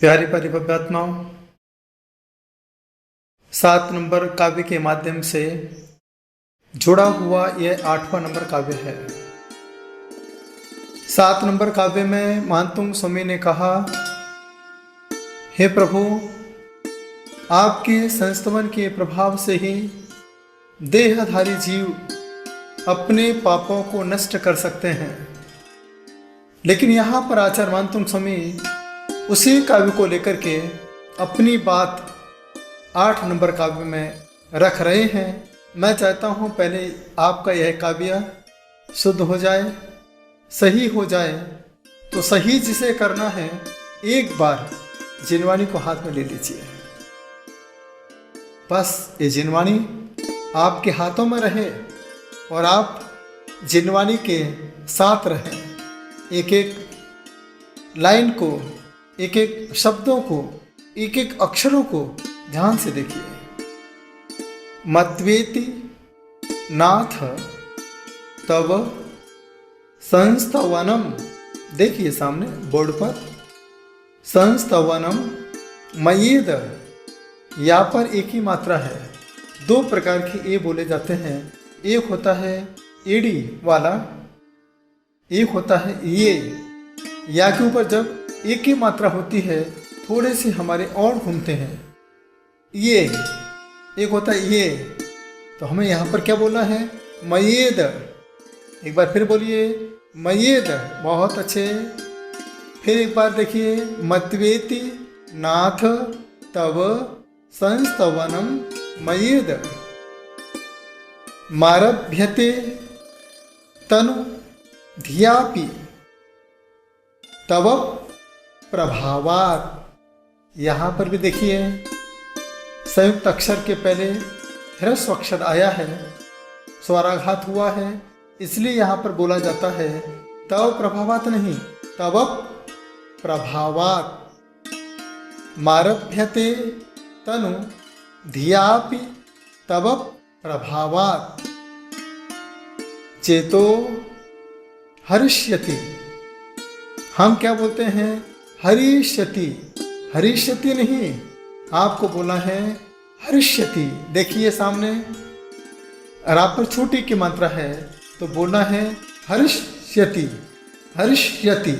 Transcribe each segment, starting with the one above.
प्यारी परिपक्वात्माओं, 7 नंबर काव्य के माध्यम से जुड़ा हुआ यह 8वां नंबर काव्य है। 7 नंबर काव्य में मानतुंग स्वामी ने कहा, हे प्रभु, आपके संस्तवन के प्रभाव से ही देहधारी जीव अपने पापों को नष्ट कर सकते हैं। लेकिन यहाँ पर आचार्य मानतुंग स्वामी उसी काव्य को लेकर के अपनी बात 8 नंबर काव्य में रख रहे हैं। मैं चाहता हूँ पहले आपका यह काव्य शुद्ध हो जाए, सही हो जाए। तो सही जिसे करना है, एक बार जिनवाणी को हाथ में ले लीजिए। बस ये जिनवाणी आपके हाथों में रहे और आप जिनवाणी के साथ रहें। एक एक लाइन को, एक एक शब्दों को, एक एक अक्षरों को ध्यान से देखिए। मत्वेति नाथ तव संस्तवनम, देखिए सामने बोर्ड पर, संस्तवनम मयेद, यहाँ पर एक ही मात्रा है। 2 प्रकार के ए बोले जाते हैं। एक होता है एडी वाला, एक होता है ये। या के ऊपर जब एक ही मात्रा होती है, थोड़े से हमारे और घूमते हैं। ये एक होता है ये, तो हमें यहाँ पर क्या बोलना है? मयेद। एक बार फिर बोलिए, मयेद। बहुत अच्छे। फिर एक बार देखिए, मत्वेति नाथ तव संस्तवनम मयेद, मारभ्यते तनु धियापि तव प्रभावात्। यहाँ पर भी देखिए, संयुक्त अक्षर के पहले ह्रस्व अक्षर आया है, स्वराघात हुआ है, इसलिए यहाँ पर बोला जाता है तव प्रभावात् नहीं, तव प्रभावात्। मारभ्यते तनु धियापि तव प्रभावात्, चेतो हरिष्यति। हम क्या बोलते हैं? हरिष्यति। हरिष्यति नहीं, आपको बोला है हरिष्यति। देखिए सामने, और आप पर छोटी की मात्रा है तो बोलना है हरिष्यति, हरिष्यति।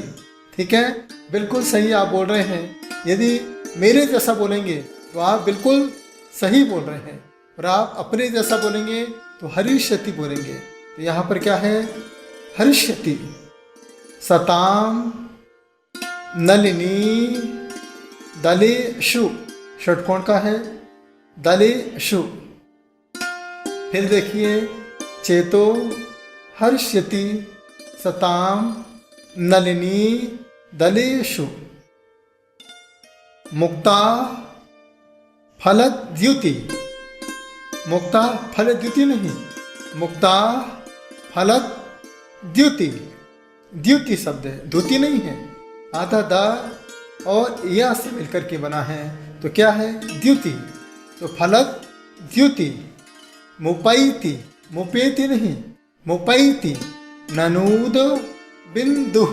ठीक है, बिल्कुल सही आप बोल रहे हैं। यदि मेरे जैसा बोलेंगे तो आप बिल्कुल सही बोल रहे हैं, और आप अपने जैसा बोलेंगे तो हरिष्यति बोलेंगे। तो यहाँ पर क्या है? हरिष्यति। सताम नलिनी दलेषु, षट्कोण का है, दलेषु। फिर देखिए, चेतो हर्ष्यति सताम नलिनी दलेषु, मुक्ता फलद्युति। मुक्ता फलद्युति नहीं, मुक्ता फलद्युति। द्युति शब्द है, द्युति नहीं है। आधा द और या से मिलकर के बना है, तो क्या है? द्युति। तो फलत द्युति। मुपैति, मुपेति नहीं, मुपैति। ननूद बिंदु।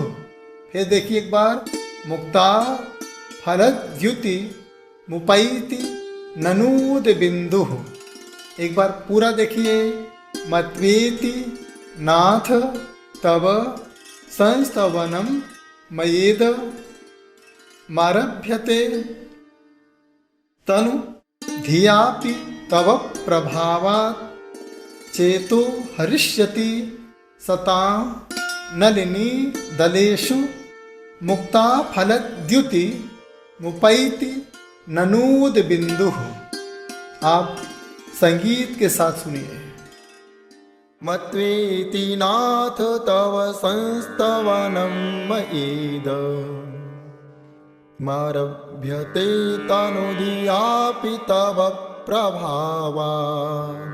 फिर देखिए एक बार, मुक्ता फलत द्युति मुपैति ननूद बिंदु। एक बार पूरा देखिए, मत्वेति नाथ तव संस्तवनम मयेद, मारभ्यते तनु धियापि तव प्रभावात्, चेतो हरिष्यति सतां नलिनी दलेषु, मुक्ता फलद्युति मुपैति ननूद बिंदु। आप संगीत के साथ सुनिए। मत्वेति नाथ तव संस्तवनं मयेद, मारभ्यते तनु धियापि तव प्रभावात्,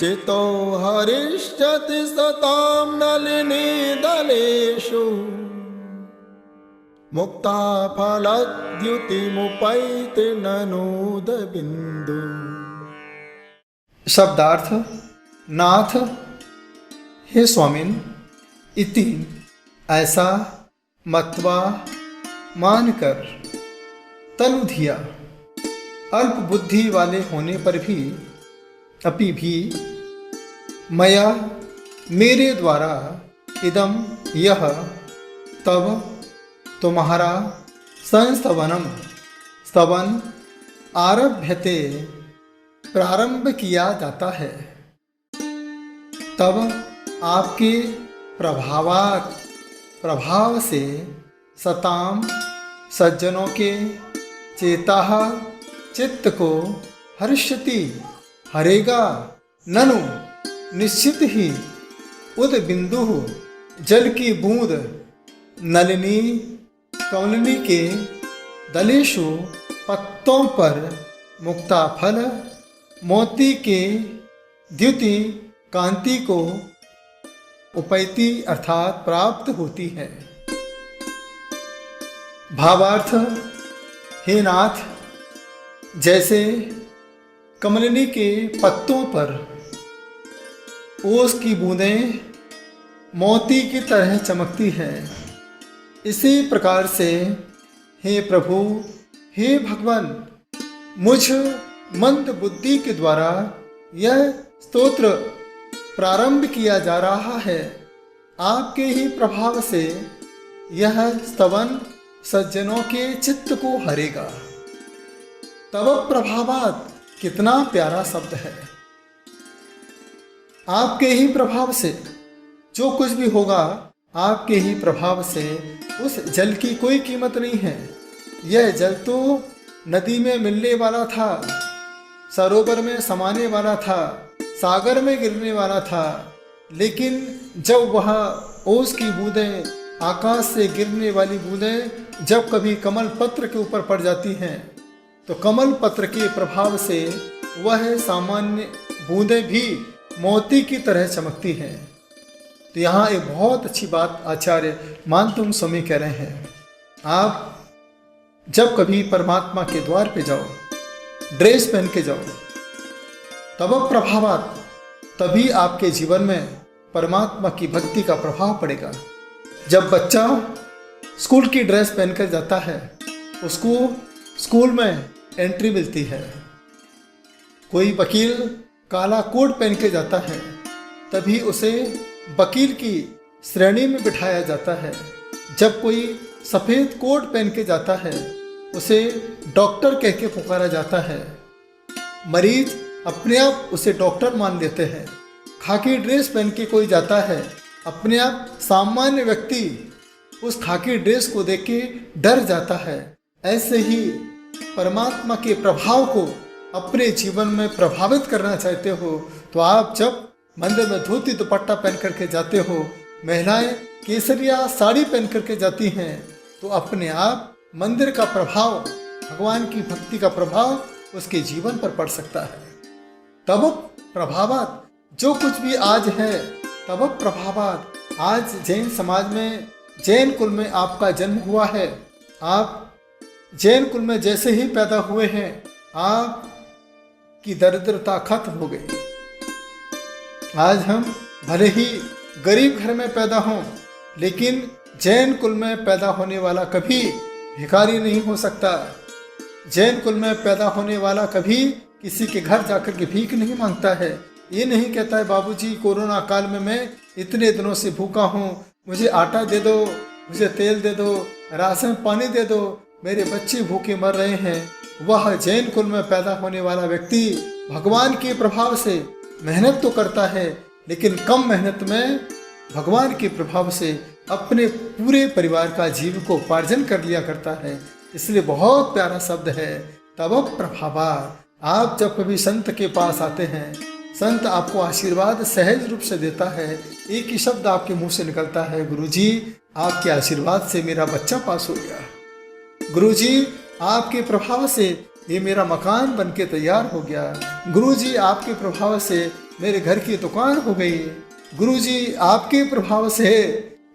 चेतो हरिष्यति सतां नलिनी दलेषु, मुक्ता फलद्युति मुपैति ननूद बिंदु। शब्दार्थ: नाथ, हे स्वामिन, इति ऐसा, मत्वा मानकर तनु धिया अल्प बुद्धि वाले होने पर भी अपि भी मया मेरे द्वारा इदम यह तब तुम्हारा संस्तवनम स्तवन आरभ्यते प्रारंभ किया जाता है। तब आपके प्रभाव से सताम सज्जनों के चेता चित्त को हर्षति हरेगा ननु निश्चित ही उद बिंदु जल की बूंद नलिनी कमलिनी के दलेशु पत्तों पर मुक्ता फल मोती के द्युति कांति को उपैती अर्थात प्राप्त होती है। भावार्थ, हे नाथ, जैसे कमलिनी के पत्तों पर ओस की बूंदें मोती की तरह चमकती है, इसी प्रकार से हे प्रभु, हे भगवान, मुझ मंद बुद्धि के द्वारा यह स्तोत्र प्रारंभ किया जा रहा है। आपके ही प्रभाव से यह स्तवन सज्जनों के चित्त को हरेगा। तब प्रभावात कितना प्यारा शब्द है। आपके ही प्रभाव से जो कुछ भी होगा, आपके ही प्रभाव से उस जल की कोई कीमत नहीं है। यह जल तो नदी में मिलने वाला था, सरोवर में समाने वाला था, सागर में गिरने वाला था, लेकिन जब वह ओस की बूंदें, आकाश से गिरने वाली बूंदें जब कभी कमल पत्र के ऊपर पड़ जाती हैं, तो कमल पत्र के प्रभाव से वह सामान्य बूंदें भी मोती की तरह चमकती हैं। तो यहाँ एक बहुत अच्छी बात आचार्य मानतुंग स्वामी कह रहे हैं। आप जब कभी परमात्मा के द्वार पे जाओ, ड्रेस पहन के जाओ, तब प्रभावात, तभी आपके जीवन में परमात्मा की भक्ति का प्रभाव पड़ेगा। जब बच्चा स्कूल की ड्रेस पहनकर जाता है, उसको स्कूल में एंट्री मिलती है। कोई वकील काला कोट पहन के जाता है, तभी उसे वकील की श्रेणी में बिठाया जाता है। जब कोई सफ़ेद कोट पहन के जाता है, उसे डॉक्टर कह के पुकारा जाता है। मरीज अपने आप उसे डॉक्टर मान लेते हैं। खाकी ड्रेस पहन के कोई जाता है, अपने आप सामान्य व्यक्ति उस खाकी ड्रेस को देख के डर जाता है। ऐसे ही परमात्मा के प्रभाव को अपने जीवन में प्रभावित करना चाहते हो, तो आप जब मंदिर में धोती दुपट्टा पहन करके जाते हो, महिलाएं केसरिया साड़ी पहन करके जाती हैं, तो अपने आप मंदिर का प्रभाव, भगवान की भक्ति का प्रभाव उसके जीवन पर पड़ सकता है। तब प्रभावात, जो कुछ भी आज है, तब प्रभावात। आज जैन समाज में, जैन कुल में आपका जन्म हुआ है। आप जैन कुल में जैसे ही पैदा हुए हैं, आपकी दरिद्रता खत्म हो गई। आज हम भले ही गरीब घर में पैदा हों, लेकिन जैन कुल में पैदा होने वाला कभी भिखारी नहीं हो सकता। जैन कुल में पैदा होने वाला कभी किसी के घर जाकर के भीख नहीं मांगता है। ये नहीं कहता है, बाबूजी कोरोना काल में मैं इतने दिनों से भूखा हूँ, मुझे आटा दे दो, मुझे तेल दे दो, राशन पानी दे दो, मेरे बच्चे भूखे मर रहे हैं। वह जैन कुल में पैदा होने वाला व्यक्ति भगवान के प्रभाव से मेहनत तो करता है, लेकिन कम मेहनत में भगवान के प्रभाव से अपने पूरे परिवार का जीविकोपार्जन कर लिया करता है। इसलिए बहुत प्यारा शब्द है, तब प्रभावा। आप जब कभी संत के पास आते हैं, संत आपको आशीर्वाद सहज रूप से देता है। एक ही शब्द आपके मुंह से निकलता है, गुरुजी आपके आशीर्वाद से मेरा बच्चा पास हो गया, गुरुजी आपके प्रभाव से ये मेरा मकान बनके तैयार हो गया, गुरुजी आपके प्रभाव से मेरे घर की दुकान हो गई, गुरुजी आपके प्रभाव से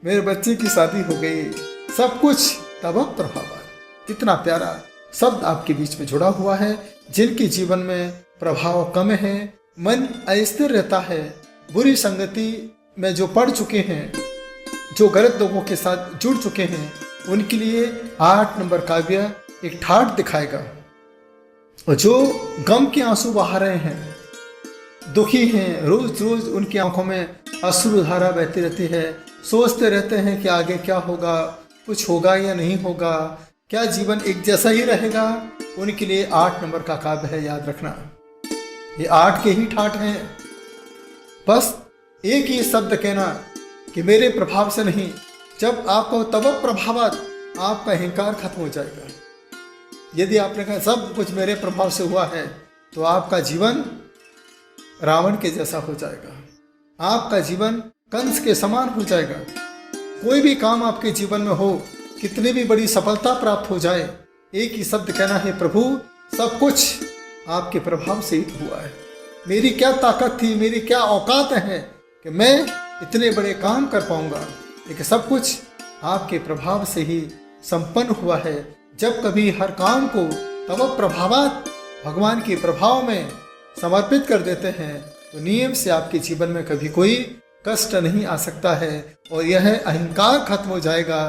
मेरे बच्चे की शादी हो गई। सब कुछ तब प्रभाव। कितना प्यारा शब्द आपके बीच में जुड़ा हुआ है। जिनके जीवन में प्रभाव कम है, मन अस्थिर रहता है, बुरी संगति में जो पड़ चुके हैं, जो गलत लोगों के साथ जुड़ चुके हैं, उनके लिए 8 नंबर काव्य एक ठाठ दिखाएगा। और जो गम के आंसू बहा रहे हैं, दुखी हैं, रोज रोज उनकी आंखों में अश्रुधारा बहती रहती है, सोचते रहते हैं कि आगे क्या होगा, कुछ होगा या नहीं होगा, क्या जीवन एक जैसा ही रहेगा, उनके लिए 8 नंबर का काव्य है। याद रखना, ये 8 के ही ठाठ हैं। बस एक ही शब्द कहना कि मेरे प्रभाव से नहीं, जब आपको तब प्रभावत आपका अहंकार खत्म हो जाएगा। यदि आपने कहा सब कुछ मेरे प्रभाव से हुआ है, तो आपका जीवन रावण के जैसा हो जाएगा, आपका जीवन कंस के समान हो जाएगा। कोई भी काम आपके जीवन में हो, कितनी भी बड़ी सफलता प्राप्त हो जाए, एक ही शब्द कहना है, प्रभु सब कुछ आपके प्रभाव से ही हुआ है। मेरी क्या ताकत थी, मेरी क्या औकात है कि मैं इतने बड़े काम कर पाऊंगा, लेकिन सब कुछ आपके प्रभाव से ही संपन्न हुआ है। जब कभी हर काम को तब प्रभावात भगवान के प्रभाव में समर्पित कर देते हैं, तो नियम से आपके जीवन में कभी कोई कष्ट नहीं आ सकता है और यह अहंकार खत्म हो जाएगा।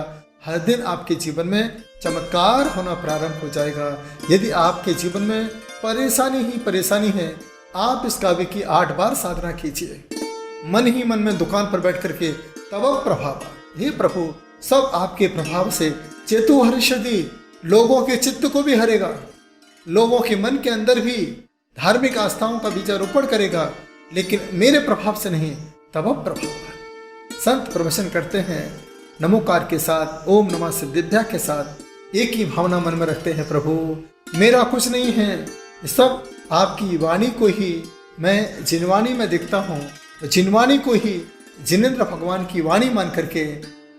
हर दिन आपके जीवन में चमत्कार होना प्रारंभ हो जाएगा। यदि आपके जीवन में परेशानी ही परेशानी है, आप इस काव्य की 8 बार साधना कीजिए, मन ही मन में दुकान पर बैठ करके तब प्रभाव, हे प्रभु सब आपके प्रभाव से चेतु हर्षदी, लोगों के चित्त को भी हरेगा, लोगों के मन के अंदर भी धार्मिक आस्थाओं का बीजारोपण करेगा, लेकिन मेरे प्रभाव से नहीं, तब प्रभाव। संत प्रवचन करते हैं नमोकार के साथ, ओम नमः सिद्धिभ्या के साथ, एक ही भावना मन में रखते हैं, प्रभु मेरा कुछ नहीं है, सब आपकी वाणी को ही मैं जिनवाणी में दिखता हूँ, जिनवाणी को ही जिनेंद्र भगवान की वाणी मान करके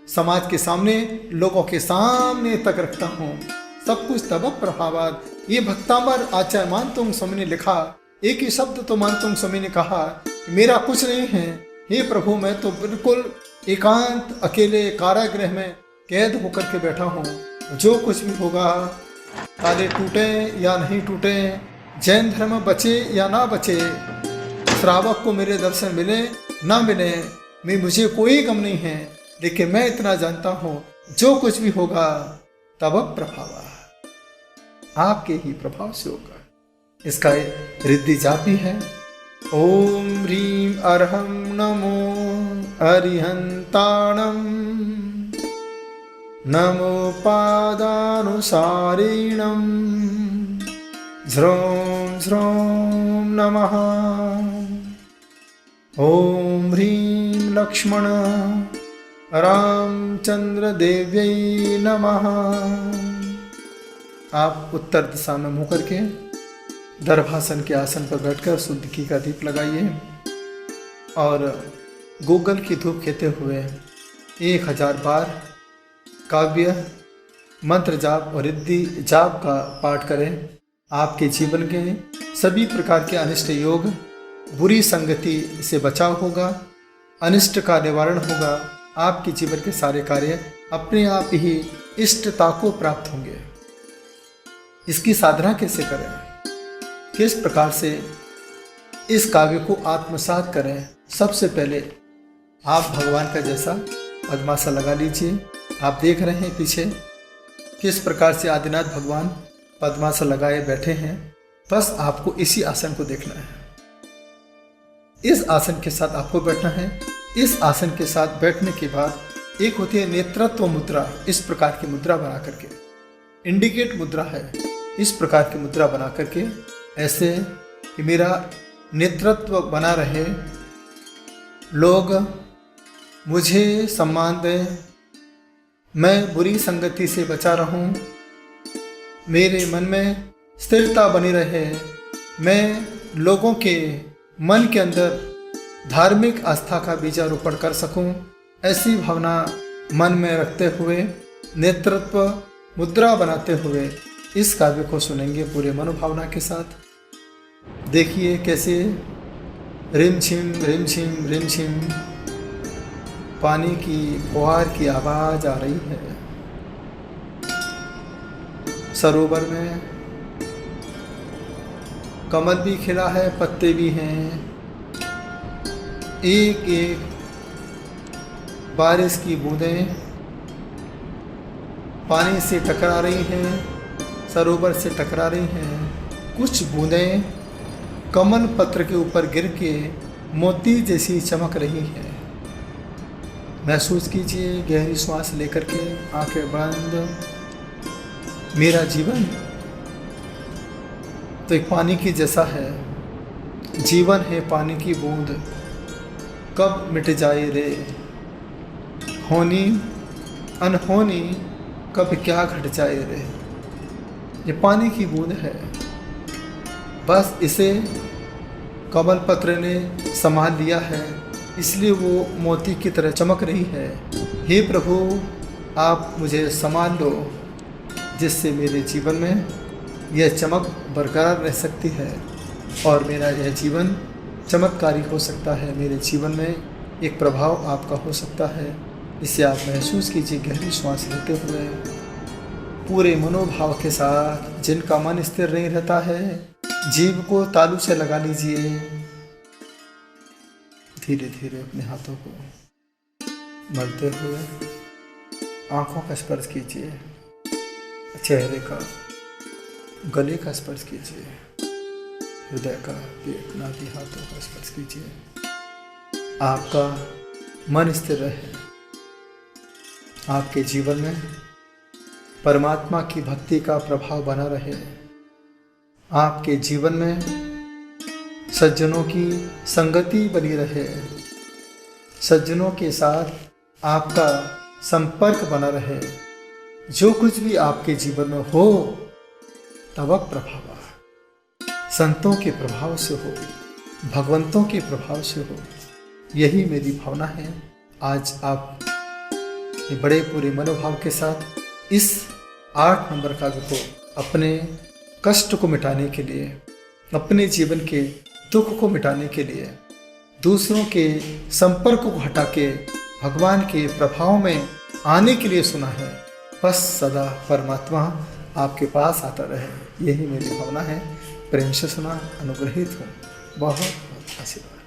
समाज के सामने, लोगों के सामने तक रखता हूँ। सब कुछ तब प्रभावात। ये भक्तांबर आचार्य मानतुंग स्वामी ने लिखा, एक ही शब्द तो मानतुंग स्वामी ने कहा, मेरा कुछ नहीं है, हे प्रभु मैं तो बिल्कुल एकांत अकेले कारागृह में कैद होकर के बैठा हूँ। जो कुछ भी होगा, ताले टूटे या नहीं टूटे, जैन धर्म बचे या ना बचे, श्रावक को मेरे दर्शन मिले ना मिले, मुझे कोई गम नहीं है, लेकिन मैं इतना जानता हूँ जो कुछ भी होगा तब प्रभाव आपके ही प्रभाव से होगा। इसका रिद्धि जाप भी है, ओम ह्रीं अर्हं नमो अरिहंताणं, नमो पादानुसारिणं, झ्रौं झ्रौं नमः, ओम ह्रीं लक्ष्मण रामचंद्र देव्यै नमः। आप उत्तर दिशा में मुँह करके दर्भासन के आसन पर बैठकर शुद्ध घी का दीप लगाइए और गूगल की धूप खेते हुए 1000 बार काव्य मंत्र जाप और रिद्धि जाप का पाठ करें। आपके जीवन के सभी प्रकार के अनिष्ट योग, बुरी संगति से बचाव होगा, अनिष्ट का निवारण होगा, आपके जीवन के सारे कार्य अपने आप ही इष्टता को प्राप्त होंगे। इसकी साधना कैसे करें, किस प्रकार से इस काव्य को आत्मसात करें? सबसे पहले आप भगवान का जैसा पद्मासन लगा लीजिए। आप देख रहे हैं पीछे किस प्रकार से आदिनाथ भगवान पद्मासन लगाए बैठे हैं। बस आपको इसी आसन को देखना है। इस आसन के साथ आपको बैठना है। इस आसन के साथ बैठने के बाद एक होती है नेतृत्व मुद्रा। इस प्रकार की मुद्रा बना करके, इंडिकेट मुद्रा है, इस प्रकार की मुद्रा बना करके ऐसे कि मेरा नेतृत्व बना रहे, लोग मुझे सम्मान दें, मैं बुरी संगति से बचा रहूं, मेरे मन में स्थिरता बनी रहे, मैं लोगों के मन के अंदर धार्मिक आस्था का बीजारोपण कर सकूं। ऐसी भावना मन में रखते हुए, नेतृत्व मुद्रा बनाते हुए इस काव्य को सुनेंगे पूरे मनोभावना के साथ। देखिए कैसे रिम छिम रिम छिम रिम छिम पानी की फुहार की आवाज आ रही है। सरोवर में कमल भी खिला है, पत्ते भी हैं। एक एक बारिश की बूंदें पानी से टकरा रही हैं, सरोवर से टकरा रही हैं। कुछ बूंदें कमल पत्र के ऊपर गिर के मोती जैसी चमक रही हैं। महसूस कीजिए, गहरी सांस लेकर के आंखें बंद। मेरा जीवन तो एक पानी की जैसा है। जीवन है पानी की बूंद, कब मिट जाए रे। होनी अनहोनी कब क्या घट जाए रे। ये पानी की बूंद है, बस इसे कमल पत्र ने संभाल लिया है, इसलिए वो मोती की तरह चमक रही है। हे प्रभु, आप मुझे संभाल लो, जिससे मेरे जीवन में यह चमक बरकरार रह सकती है और मेरा यह जीवन चमत्कारी हो सकता है। मेरे जीवन में एक प्रभाव आपका हो सकता है। इसे आप महसूस कीजिए, गहरी श्वास लेते हुए पूरे मनोभाव के साथ। जिनका मन स्थिर नहीं रहता है, जीभ को तालू से लगा लीजिए। धीरे धीरे अपने हाथों को मलते हुए आंखों का स्पर्श कीजिए, चेहरे का, गले का स्पर्श कीजिए, हृदय का, पेट, नाभि, हाथों का स्पर्श कीजिए। आपका मन स्थिर रहे, आपके जीवन में परमात्मा की भक्ति का प्रभाव बना रहे, आपके जीवन में सज्जनों की संगति बनी रहे, सज्जनों के साथ आपका संपर्क बना रहे। जो कुछ भी आपके जीवन में हो, तब प्रभाव संतों के प्रभाव से हो, भगवंतों के प्रभाव से हो। यही मेरी भावना है। आज आप ये बड़े पूरे मनोभाव के साथ इस 8 नंबर काव्य को अपने कष्ट को मिटाने के लिए, अपने जीवन के दुख को मिटाने के लिए, दूसरों के संपर्क को हटा के भगवान के प्रभाव में आने के लिए सुना है। बस सदा परमात्मा आपके पास आता रहे, यही मेरी भावना है। प्रेम से सुना, अनुग्रहित हूँ। बहुत बहुत आशीर्वाद।